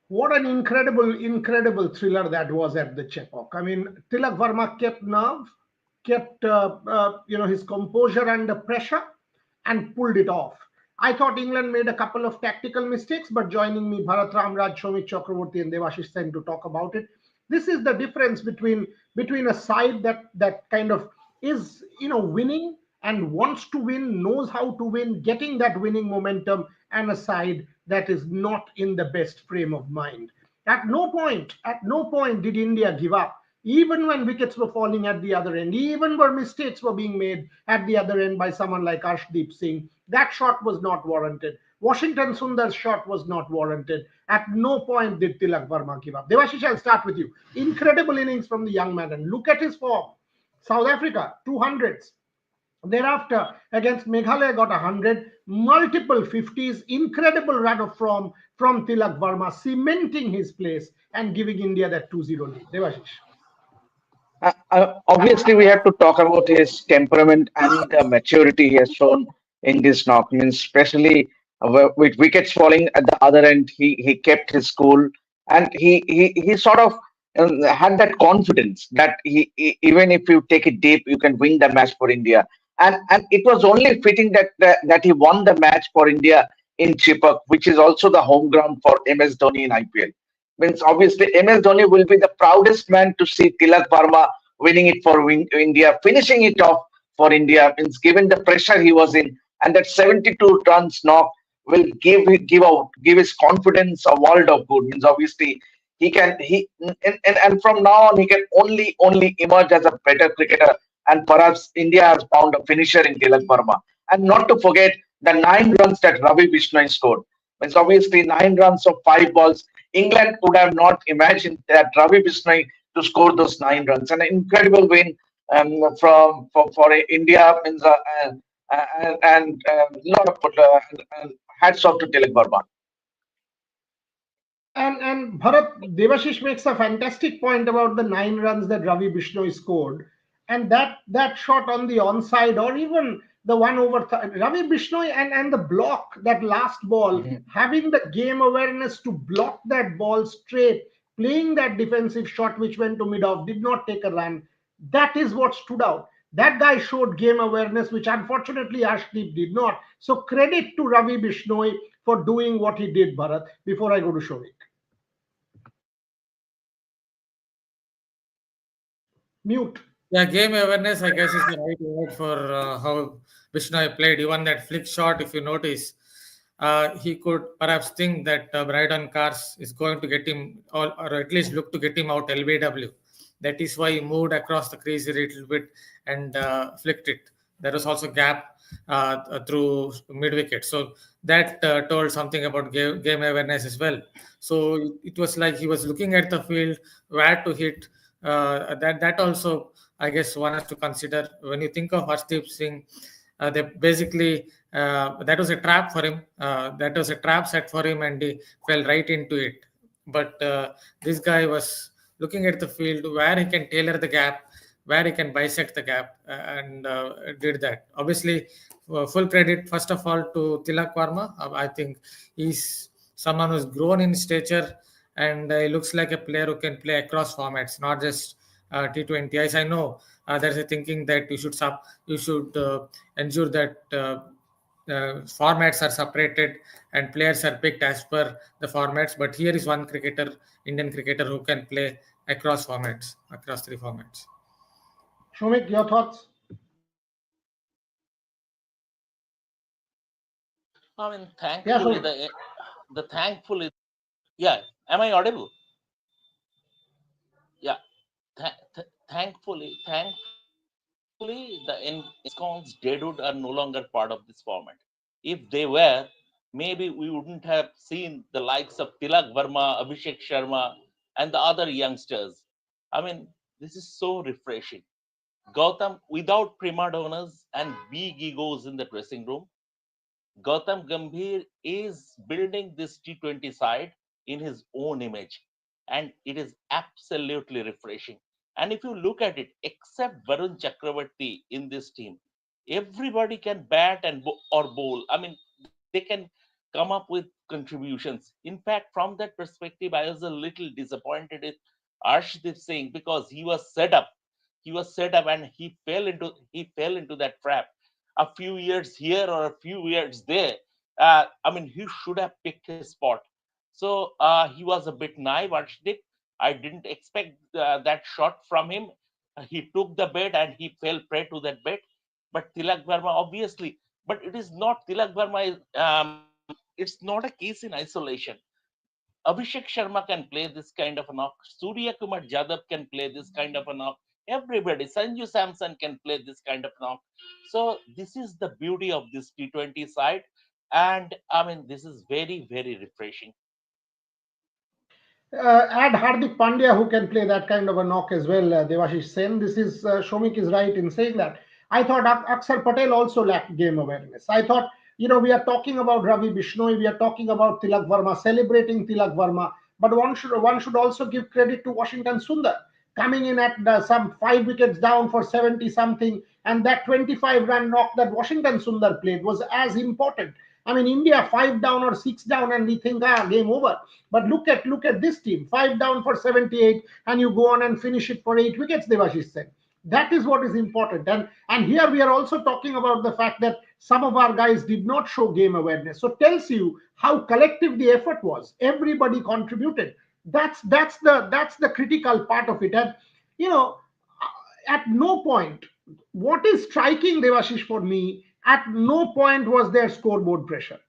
What an incredible thriller that was at the Chepauk. I mean, Tilak Varma kept nerve, kept his composure under pressure, and pulled it off. I thought England made a couple of tactical mistakes, but joining me, Bharat Ramraj, Shomik Chakraborty, and Devashish Sen to talk about it. This is the difference between a side that kind of is winning and wants to win, knows how to win, getting that winning momentum, and a side that is not in the best frame of mind. At no point did India give up. Even when wickets were falling at the other end, even where mistakes were being made at the other end by someone like Arshdeep Singh, that shot was not warranted. Washington Sundar's shot was not warranted. At no point did Tilak Varma give up. Devashish, I'll start with you. Incredible innings from the young man, and look at his form. South Africa, 200s. Thereafter, against Meghalaya, got 100, multiple 50s, incredible run of form from Tilak Varma, cementing his place and giving India that 2-0 lead. Devashish. Obviously, we have to talk about his temperament and the maturity he has shown in this knock. I mean, especially with wickets falling at the other end, he kept his cool, and he sort of had that confidence that even if you take it deep, you can win the match for India. And it was only fitting that he won the match for India in Chepauk, which is also the home ground for MS Dhoni in IPL. Means obviously MS Dhoni will be the proudest man to see Tilak Varma winning it for India, finishing it off for India. Means given the pressure he was in, and that 72 runs knock will give his confidence a world of good. Means obviously he can and from now on he can only emerge as a better cricketer. And perhaps India has found a finisher in Tilak Varma. And not to forget the 9 runs that Ravi Bishnoi scored. Means obviously 9 runs of 5 balls. England would have not imagined that Ravi Bishnoi to score those 9 runs. An incredible win for India. Means and lot of hats off to Tilak Varma. And Bharat, Devashish makes a fantastic point about the 9 runs that Ravi Bishnoi scored, and that shot on the onside, or even the one over Ravi Bishnoi, and the block, that last ball, having the game awareness to block that ball straight, playing that defensive shot which went to mid off, did not take a run. That is what stood out. That guy showed game awareness, which unfortunately Ashdeep did not. So credit to Ravi Bishnoi for doing what he did, Bharat. Before I go to Shovik. Mute. Yeah, game awareness, I guess, is the right word for how Bishnoi played. Even that flick shot, if you notice, he could perhaps think that Brydon Cars is going to get him, or at least look to get him out LBW. That is why he moved across the crease a little bit and flicked it. There was also gap through mid wicket. So that told something about game awareness as well. So it was like he was looking at the field, where to hit. That also, I guess, one has to consider when you think of Harshdeep Singh. They basically that was a trap for him. That was a trap set for him, and he fell right into it. But this guy was looking at the field where he can tailor the gap, where he can bisect the gap, and did that. Obviously, full credit first of all to Tilak Varma. I think he's someone who's grown in stature, and he looks like a player who can play across formats, not just T20. As I know, there's a thinking that you should ensure that formats are separated and players are picked as per the formats. But here is one Indian cricketer who can play across formats, across 3 formats. Shomik, your thoughts? I mean, Yeah, thankfully, Shomik. the thankfully, yeah. Am I audible? Yeah. Thankfully, the ensconced deadwood are no longer part of this format. If they were, maybe we wouldn't have seen the likes of Tilak Varma, Abhishek Sharma, and the other youngsters. I mean, this is so refreshing. Gautam, without prima donnas and big egos in the dressing room, Gautam Gambhir is building this T20 side in his own image, and it is absolutely refreshing. And if you look at it, except Varun Chakravarti in this team, everybody can bat or bowl. I mean, they can come up with contributions. In fact, from that perspective, I was a little disappointed with Arshdeep Singh because he was set up. He was set up and he fell into that trap. A few years here or a few years there. I mean, he should have picked his spot. So he was a bit naive, Arshdeep. I didn't expect that shot from him. He took the bet and he fell prey to that bet. But Tilak Varma, obviously, but it is not Tilak Varma. It's not a case in isolation. Abhishek Sharma can play this kind of a knock. Surya Kumar Jadhav can play this kind of a knock. Everybody, Sanju Samson can play this kind of knock. So this is the beauty of this T20 side, and I mean this is very very refreshing. Add Hardik Pandya, who can play that kind of a knock as well. Devashish Sen. This is Shomik is right in saying that. I thought Akshar Patel also lacked game awareness. I thought, we are talking about Ravi Bishnoi, we are talking about Tilak Varma, celebrating Tilak Varma, but one should also give credit to Washington Sundar coming in at some 5 wickets down for 70 something, and that 25-run knock that Washington Sundar played was as important. I mean, India 5 down or 6 down, and we think, game over. But look at this team, 5 down for 78, and you go on and finish it for 8 wickets. Devashish said that is what is important, and here we are also talking about the fact that some of our guys did not show game awareness. So tells you how collective the effort was. Everybody contributed. That's the critical part of it, and you know, at no point, what is striking, Devashish, for me, at no point was there scoreboard pressure.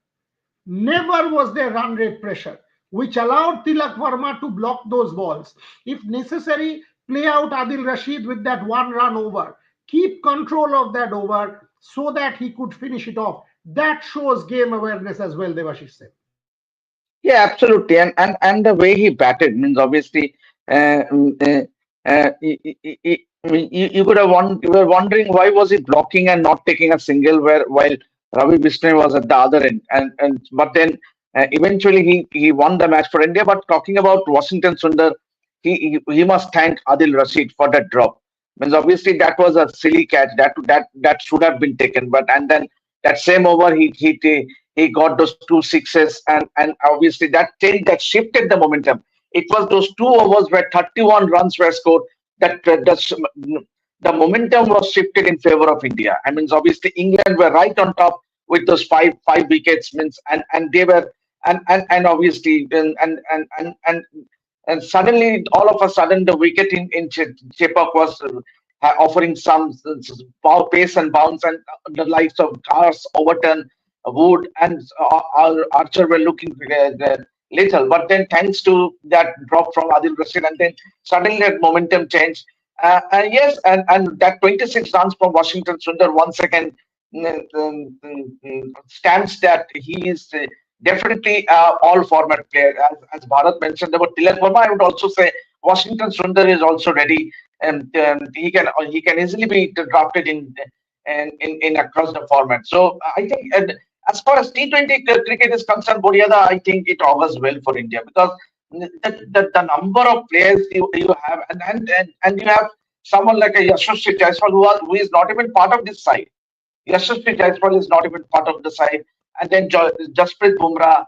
Never was there run rate pressure, which allowed Tilak Varma to block those balls. If necessary, play out Adil Rashid with that 1 run over. Keep control of that over so that he could finish it off. That shows game awareness as well, Devashish said. Yeah, absolutely. And the way he batted means obviously, uh, mm, you could have you were wondering why was he blocking and not taking a single while Ravi Bishnoi was at the other end. And but then eventually he won the match for India. But talking about Washington Sundar, he must thank Adil Rashid for that drop. Means obviously that was a silly catch that should have been taken. But and then that same over he got those 2 sixes, and obviously that shifted the momentum. It was those 2 overs where 31 runs were scored that the momentum was shifted in favor of India. I mean, obviously England were right on top with those five wickets. Means and they were and obviously and suddenly all of a sudden the wicket in Chepauk was offering some power pace and bounce, and the likes of Cars, Overton, Wood, and Archer were looking little. But then, thanks to that drop from Adil Rashid, and then suddenly that momentum changed. Yes, and that 26 runs from Washington Sundar once again stamps that he is definitely all format player. As Bharat mentioned about Tilak Verma, I would also say Washington Sundar is also ready, and he can easily be drafted in across the format. So I think, as far as T20 cricket is concerned, Bodiada, I think it augurs well for India because the number of players you have, and you have someone like a Yashasvi Jaiswal who is not even part of this side. Yashasvi Jaiswal is not even part of the side, and then Jasprit Bumrah,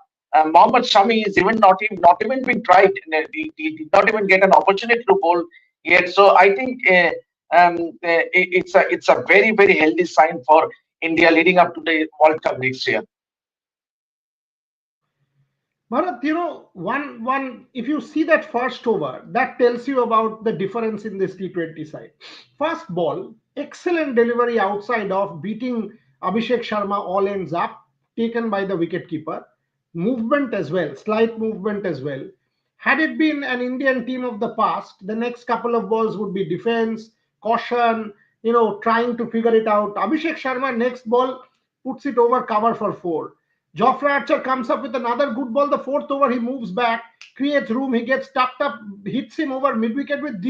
Mohammad Shami is even been tried. He did not even get an opportunity to bowl yet. So I think it's a very very healthy sign for India leading up to the World Cup next year. Bharat, one if you see that first over, that tells you about the difference in this T20 side. First ball, excellent delivery outside off, beating Abhishek Sharma all ends up, taken by the wicketkeeper. Movement as well, slight movement as well. Had it been an Indian team of the past, the next couple of balls would be defense, caution, trying to figure it out. Abhishek Sharma, next ball, puts it over cover for 4. Jofra Archer comes up with another good ball. The fourth over, he moves back, creates room. He gets tucked up, hits him over mid wicket with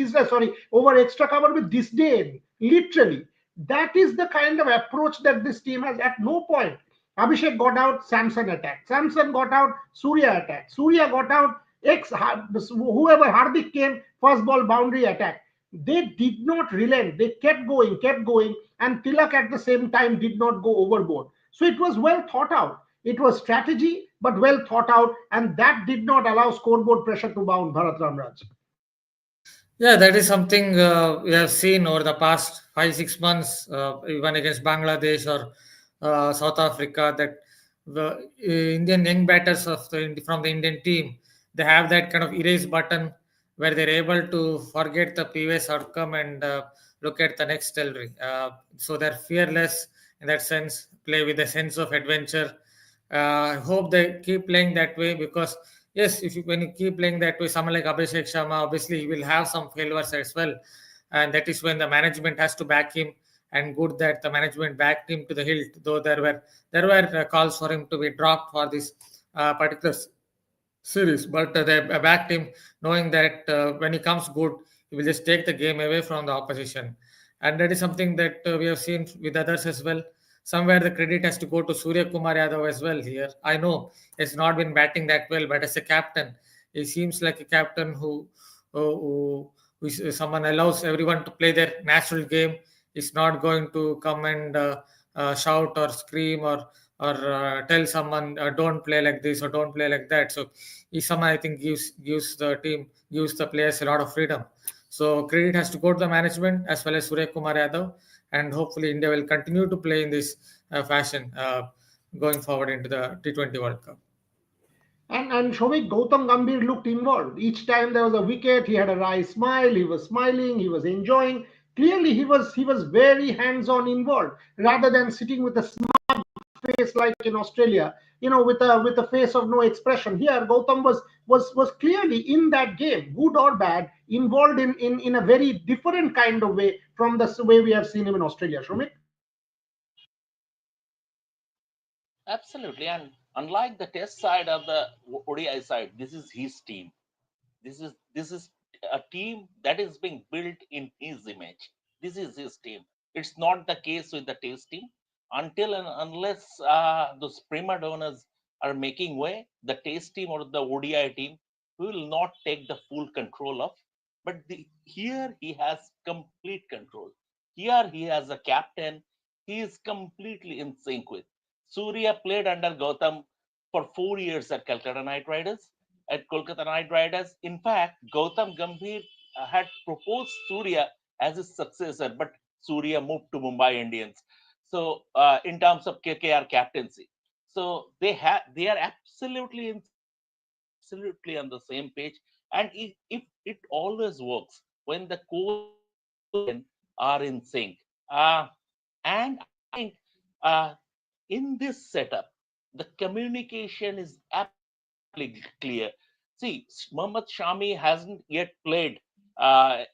over extra cover with disdain. Literally, that is the kind of approach that this team has. At no point, Abhishek got out, Samson attacked. Samson got out, Surya attacked. Surya got out, whoever Hardik came, first ball boundary attack. They did not relent. They kept going, and Tilak at the same time did not go overboard. So it was well thought out. It was strategy, but well thought out, and that did not allow scoreboard pressure to bound Bharat Ramraj. Yeah, that is something we have seen over the past 5 6 months, even against Bangladesh or South Africa. That the Indian young batters from the Indian team, they have that kind of erase button where they're able to forget the previous outcome and look at the next delivery. So they're fearless in that sense, play with a sense of adventure. I hope they keep playing that way because yes, if you, when you keep playing that way, someone like Abhishek Sharma, obviously he will have some failures as well, and that is when the management has to back him. And good that the management backed him to the hilt, though there were calls for him to be dropped for this particular series, but they backed him, knowing that when he comes good, he will just take the game away from the opposition, and that is something that we have seen with others as well. Somewhere the credit has to go to Surya Kumar Yadav as well here. I know he's not been batting that well, but as a captain, he seems like a captain who is someone allows everyone to play their natural game. He's not going to come and shout or scream or tell someone don't play like this or don't play like that. So he somehow I think gives the team, gives the players a lot of freedom. So credit has to go to the management as well as Surya Kumar Yadav, and hopefully India will continue to play in this fashion going forward into the T20 World Cup. And Shomik, Gautam Gambhir looked involved. Each time there was a wicket, he had a wry smile. He was smiling. He was enjoying. Clearly, he was very hands-on involved rather than sitting with a smug face like in Australia. With a face of no expression. Here, Gautam was clearly in that game, good or bad, involved in a very different kind of way from the way we have seen him in Australia. Shomik. Absolutely. And unlike the test side of the ODI side, this is his team. This is a team that is being built in his image. This is his team. It's not the case with the test team. Until and unless those prima donnas are making way, the test team or the ODI team will not take the full control of. But here he has complete control. Here he has a captain he is completely in sync with. Surya played under Gautam for 4 years at Calcutta Knight Riders. At Kolkata Knight Riders, in fact, Gautam Gambhir had proposed Surya as his successor, but Surya moved to Mumbai Indians. So, in terms of KKR captaincy, so they are absolutely in sync. They are absolutely on the same page, and if it always works when the coach and the captain are in sync. And I think uh, in this setup, the communication is absolutely clear. See, Mohammad Shami hasn't yet played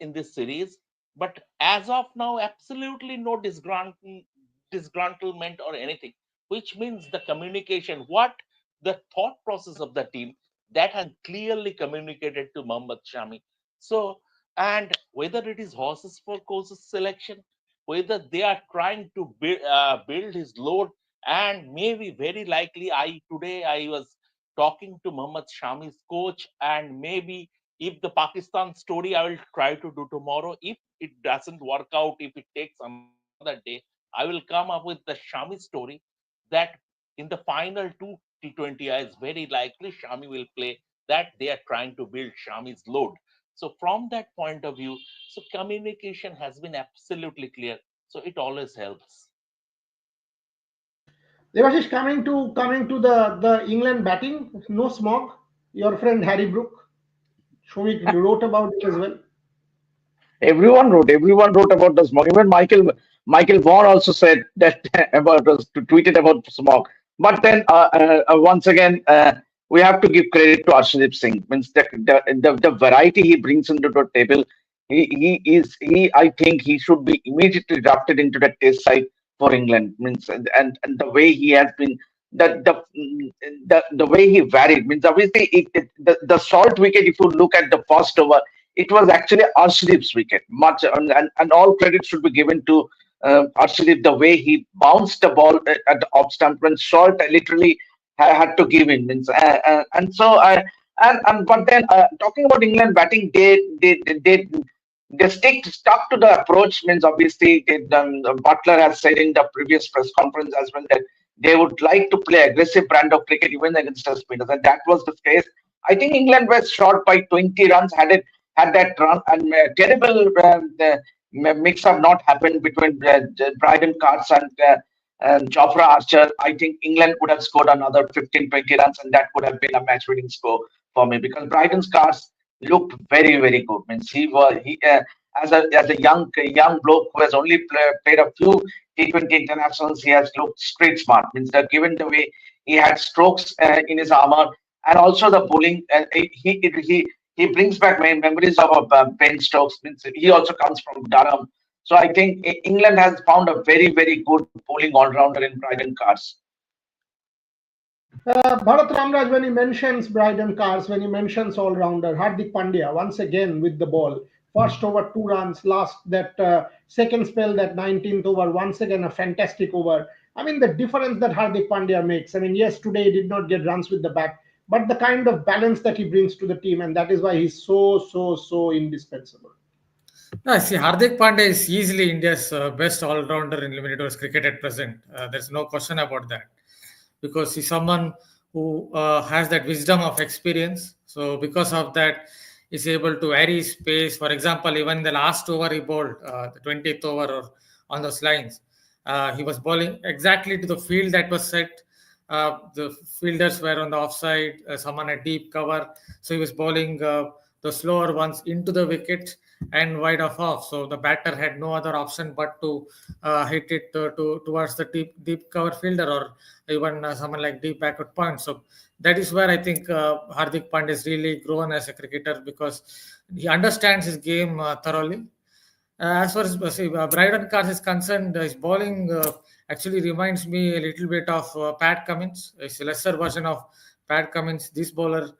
in this series, but as of now, absolutely no disgruntlement or anything, which means the communication, what the thought process of the team, that has clearly communicated to Mohammad Shami. So, and whether it is horses for courses selection, whether they are trying to build his load, and maybe very likely, I was talking to Mohammad Shami's coach, and maybe if the Pakistan story I will try to do tomorrow. If it doesn't work out, if it takes another day, I will come up with the Shami story that in the final two T20 is very likely Shami will play, that they are trying to build Shami's load. So from that point of view, so communication has been absolutely clear. So it always helps. Devashish, coming to the England batting, no smog. Your friend Harry Brook, Shomik wrote about it as well. Everyone wrote about the smog. Even Michael Vaughan also said that about us tweeted about smog. But then once again, we have to give credit to Arshdeep Singh. Means the variety he brings into the table. He I think he should be immediately drafted into the test side for England. Means and the way he has been, the the the way he varied, means obviously the short wicket. If you look at the first over, it was actually Arshdeep's wicket. Much and all credit should be given to Arshdeep, the way he bounced the ball at the off stump when short literally had to give in. Means and so I and but then talking about England batting, they stuck to the approach. Means obviously Butler has said in the previous press conference as well that they would like to play aggressive brand of cricket even against the spinners, and that was the case. I think England was short by 20 runs. Had that run, and terrible mix-up not happened between Bryden Carts and Jofra Archer. I think England would have scored another 15, 20 runs, and that would have been a match-winning score for me because Bryden's Carts looked very, very good. Means he as a young bloke who has only played a few T20 internationals, he has looked street smart. Means that given the way he had strokes in his armor and also the bowling, he brings back memories of Ben Stokes. Means he also comes from Durham. So I think England has found a very, very good bowling all-rounder in Bryden Cars. Bharat Ramraj, when he mentions Bryden Cars, when he mentions all rounder, Hardik Pandya, once again with the ball. First over 2 runs, last that second spell, that 19th over, once again a fantastic over. I mean, the difference that Hardik Pandya makes. I mean, yes, today he did not get runs with the bat, but the kind of balance that he brings to the team, and that is why he's so indispensable. No, see, Hardik Pandya is easily India's best all-rounder in limited overs cricket at present. There's no question about that, because he's someone who has that wisdom of experience. So because of that, he's able to vary his pace. For example, even the last over he bowled, the 20th over or on those lines, he was bowling exactly to the field that was set. The fielders were on the offside, someone at deep cover. So he was bowling the slower ones into the wicket and wide off. So the batter had no other option but to hit it towards the deep cover fielder or even someone like deep backward point. So that is where I think Hardik Pandya has really grown as a cricketer because he understands his game thoroughly. As far as Bryden Cars is concerned, his bowling actually reminds me a little bit of Pat Cummins. It's a lesser version of Pat Cummins. This bowler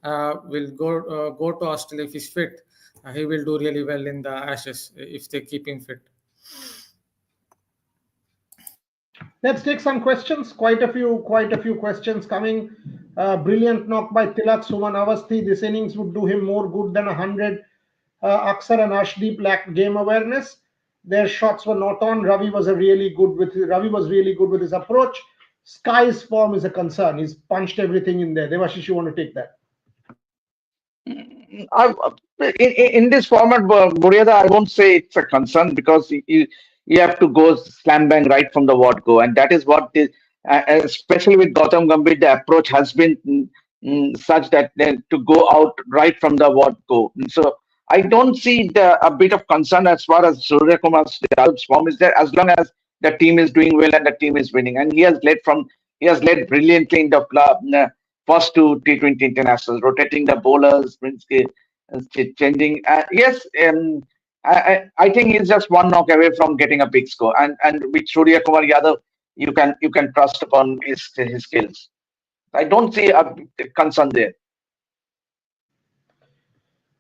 will go to Australia if he's fit. He will do really well in the Ashes if they keep him fit. Let's take some questions. Quite a few questions coming. Brilliant knock by Tilak Suman Avasthi. This innings would do him more good than 100. Aksar and Ashdeep lacked game awareness. Their shots were not on. Ravi was really good with his approach. Sky's form is a concern. He's punched everything in there. Devashish, you want to take that? I, in this format, Muriyada, I won't say it's a concern because you have to go slam bang right from the word go, and that is what is, especially with Gautam Gambhir, the approach has been such that to go out right from the word go. So I don't see a bit of concern as far as Surya Kumar's form is there, as long as the team is doing well and the team is winning, and he has led brilliantly in the first two T20 internationals, rotating the bowlers, changing. Yes, I think he's just one knock away from getting a big score, and with Surya Kumar Yadav, you can trust upon his skills. I don't see a concern there.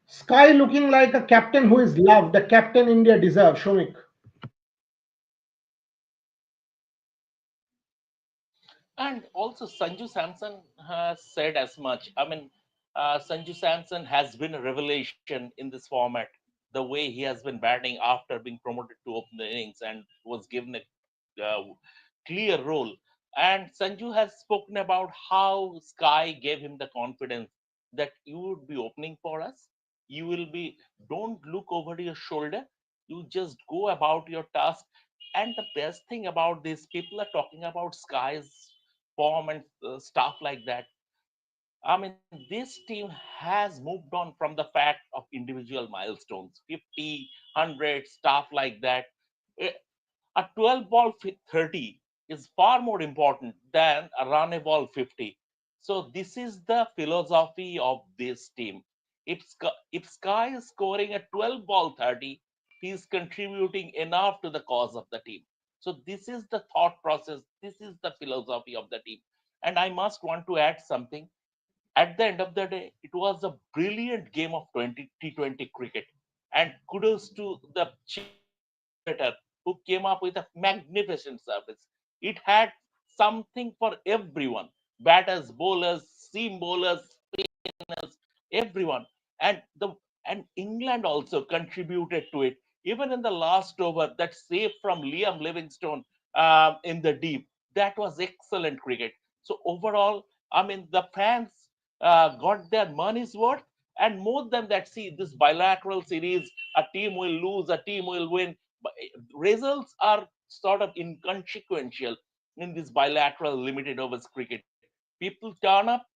Sky looking like a captain who is loved, the captain India deserves. Shomik. And also, Sanju Samson has said as much. I mean, Sanju Samson has been a revelation in this format. The way he has been batting after being promoted to open the innings and was given a clear role. And Sanju has spoken about how Sky gave him the confidence that you would be opening for us. You will be, don't look over your shoulder. You just go about your task. And the best thing about this, people are talking about Sky's form and stuff like that. I mean, this team has moved on from the fact of individual milestones, 50, 100, stuff like that. Eh, a 12 ball 30 is far more important than a run a ball 50. So this is the philosophy of this team. If Sky is scoring a 12 ball 30, he is contributing enough to the cause of the team. So this is the thought process. This is the philosophy of the team. And I must want to add something. At the end of the day, it was a brilliant game of T20 cricket. And kudos to the chief commentator who came up with a magnificent service. It had something for everyone: batters, bowlers, seam bowlers, spinners, everyone. And England also contributed to it. Even in the last over, that save from Liam Livingstone in the deep. That was excellent cricket. So overall, I mean, the fans got their money's worth, and more than that, see this bilateral series, a team will lose, a team will win, but results are sort of inconsequential in this bilateral limited overs cricket. People turn up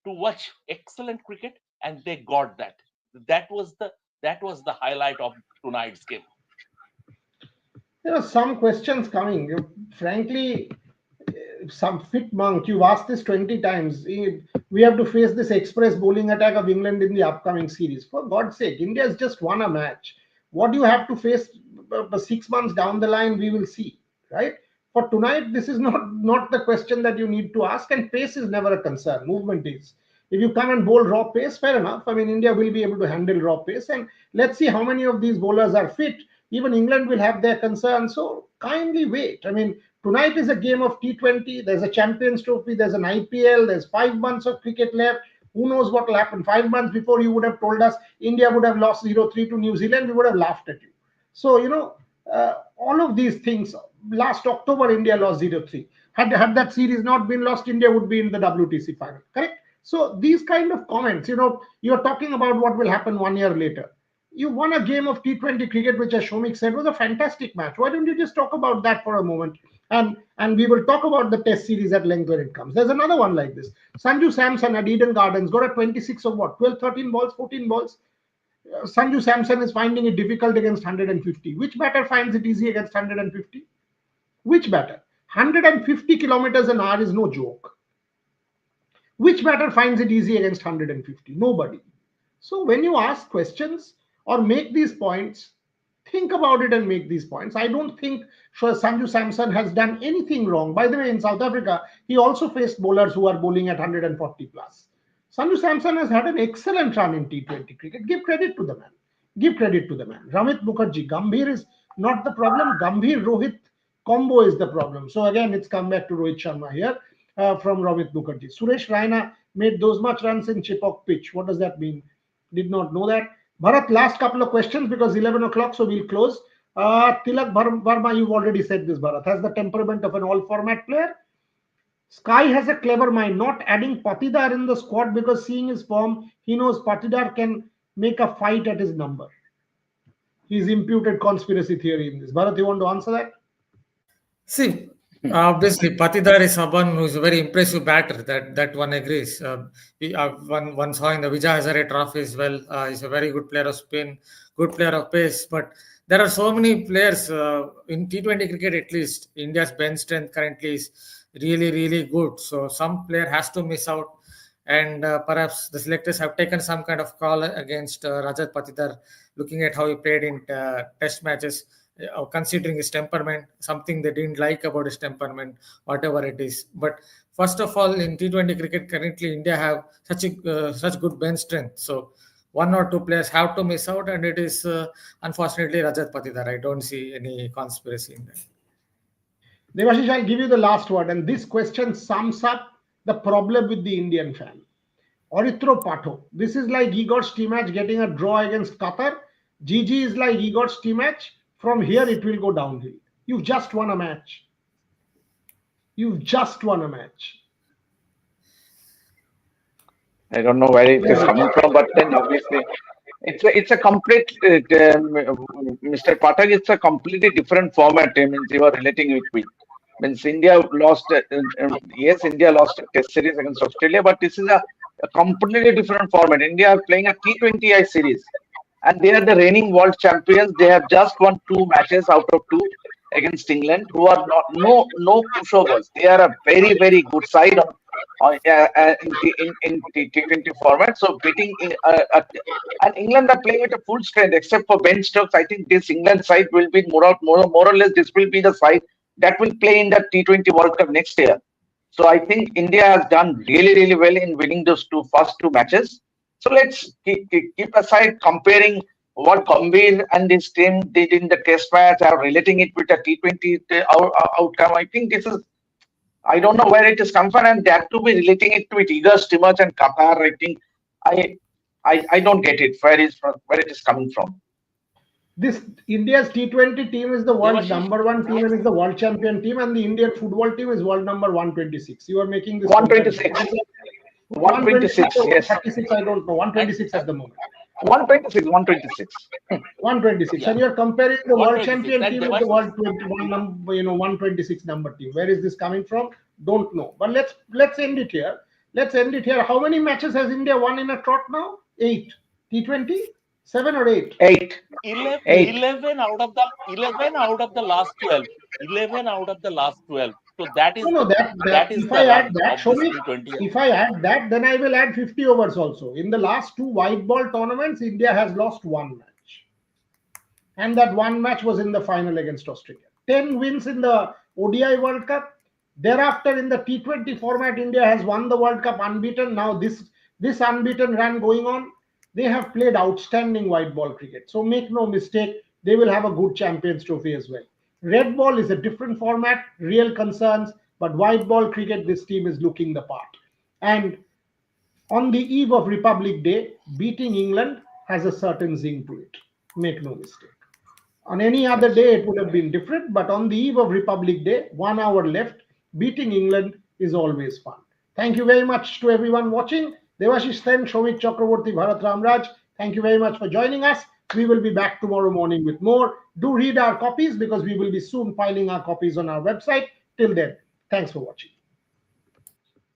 to watch excellent cricket, and they got that. That was the highlight of tonight's game. There are some questions coming. Frankly, some fit monk, you've asked this 20 times. We have to face this express bowling attack of England in the upcoming series. For God's sake, India has just won a match. What you have to face 6 months down the line, we will see, right? For tonight, this is not the question that you need to ask, and pace is never a concern. Movement is. If you come and bowl raw pace, fair enough. I mean, India will be able to handle raw pace, and let's see how many of these bowlers are fit. Even England will have their concerns. So kindly wait. I mean, tonight is a game of T20. There's a Champions Trophy. There's an IPL. There's 5 months of cricket left. Who knows what will happen? 5 months before, you would have told us India would have lost 0-3 to New Zealand. We would have laughed at you. So, all of these things. Last October, India lost 0-3. Had that series not been lost, India would be in the WTC final. Correct? So these kind of comments, you're talking about what will happen 1 year later. You won a game of T20 cricket, which, as Shomik said, was a fantastic match. Why don't you just talk about that for a moment? And we will talk about the test series at length when it comes. There's another one like this. Sanju Samson at Eden Gardens got a 26 of what? 12, 13 balls, 14 balls. Sanju Samson is finding it difficult against 150. Which batter finds it easy against 150? Which batter? 150 kilometers an hour is no joke. Which batter finds it easy against 150? Nobody. So when you ask questions or make these points, think about it and make these points. I don't think Sanju Samson has done anything wrong. By the way, in South Africa, he also faced bowlers who are bowling at 140 plus. Sanju Samson has had an excellent run in T20 cricket. Give credit to the man. Give credit to the man. Ramit Mukherjee, Gambhir is not the problem. Gambhir Rohit combo is the problem. So again, it's come back to Rohit Sharma here from Ramit Mukherjee. Suresh Raina made those much runs in Chepauk pitch. What does that mean? Did not know that. Bharat, last couple of questions because 11 o'clock, so we'll close. Tilak Varma, you've already said this, Bharat, has the temperament of an all-format player. Sky has a clever mind, not adding Patidar in the squad because seeing his form, he knows Patidar can make a fight at his number. He's imputed conspiracy theory in this. Bharat, you want to answer that? See, obviously, Patidar is someone who is a very impressive batter. That one agrees. One saw in the Vijay Hazare Trophy as well. He's a very good player of spin, good player of pace. But there are so many players in T20 cricket. At least India's bench strength currently is really, really good. So some player has to miss out, and perhaps the selectors have taken some kind of call against Rajat Patidar, looking at how he played in test matches. Considering his temperament, something they didn't like about his temperament, whatever it is. But first of all, in T20 cricket, currently India have such good bench strength. So one or two players have to miss out, and it is unfortunately Rajat Patidar. I don't see any conspiracy in that. Devashish, I'll give you the last word, and this question sums up the problem with the Indian fan. Orithro Patho. This is like Igor's team match getting a draw against Qatar. GG is like Igor's team match. From here, it will go downhill. You've just won a match. You've just won a match. I don't know where it is coming from, but then obviously it's a complete, Mr. Patak, it's a completely different format. I mean, you are relating it with. Means India lost, yes, India lost a test series against Australia, but this is a completely different format. India are playing a T20I series. And they are the reigning world champions. They have just won 2 matches out of 2 against England, who are no pushovers. They are a very, very good side in T20 format. So beating and England are playing at a full strength, except for Ben Stokes. I think this England side will be more or less. This will be the side that will play in the T20 World Cup next year. So I think India has done really, really well in winning those first 2 matches. So let's keep aside comparing what Gambhir and his team did in the test match or relating it with the T20 outcome. I think this is, I don't know where it is come from, and that to be relating it with Igor's team match and Qatar. I think I don't get it where it is coming from. This India's T20 team is the world's Devashish, number one team and is the world champion team, and the Indian football team is world number 126. You are making this 126. 126, 126 or yes. 36, I don't know. 126 at the moment. 126, 126. 126, Yeah. and you're comparing the world 126. champion That team with the Devashish, world 21 number, 126 number team. Where is this coming from? Don't know. But let's end it here. Let's end it here. How many matches has India won in a trot now? 8. T20? 7 or 8? 8. 11, 8. 11 out of the last 12. 11 out of the last 12. So that is No, that is if the I add run that, of show this me. T20. If I add that, then I will add 50 overs also. In the last 2 white ball tournaments, India has lost 1 match. And that 1 match was in the final against Australia. 10 wins in the ODI World Cup. Thereafter, in the T20 format, India has won the World Cup unbeaten. Now this unbeaten run going on. They have played outstanding white ball cricket. So make no mistake, they will have a good Champions Trophy as well. Red ball is a different format, real concerns, but white ball cricket, this team is looking the part. And on the eve of Republic Day, beating England has a certain zing to it. Make no mistake. On any other day, it would have been different, but on the eve of Republic Day, 1 hour left, beating England is always fun. Thank you very much to everyone watching. Devashish Sen, Shomik Chakraborty, Bharat Ramraj, thank you very much for joining us. We will be back tomorrow morning with more. Do read our copies because we will be soon filing our copies on our website. Till then, thanks for watching.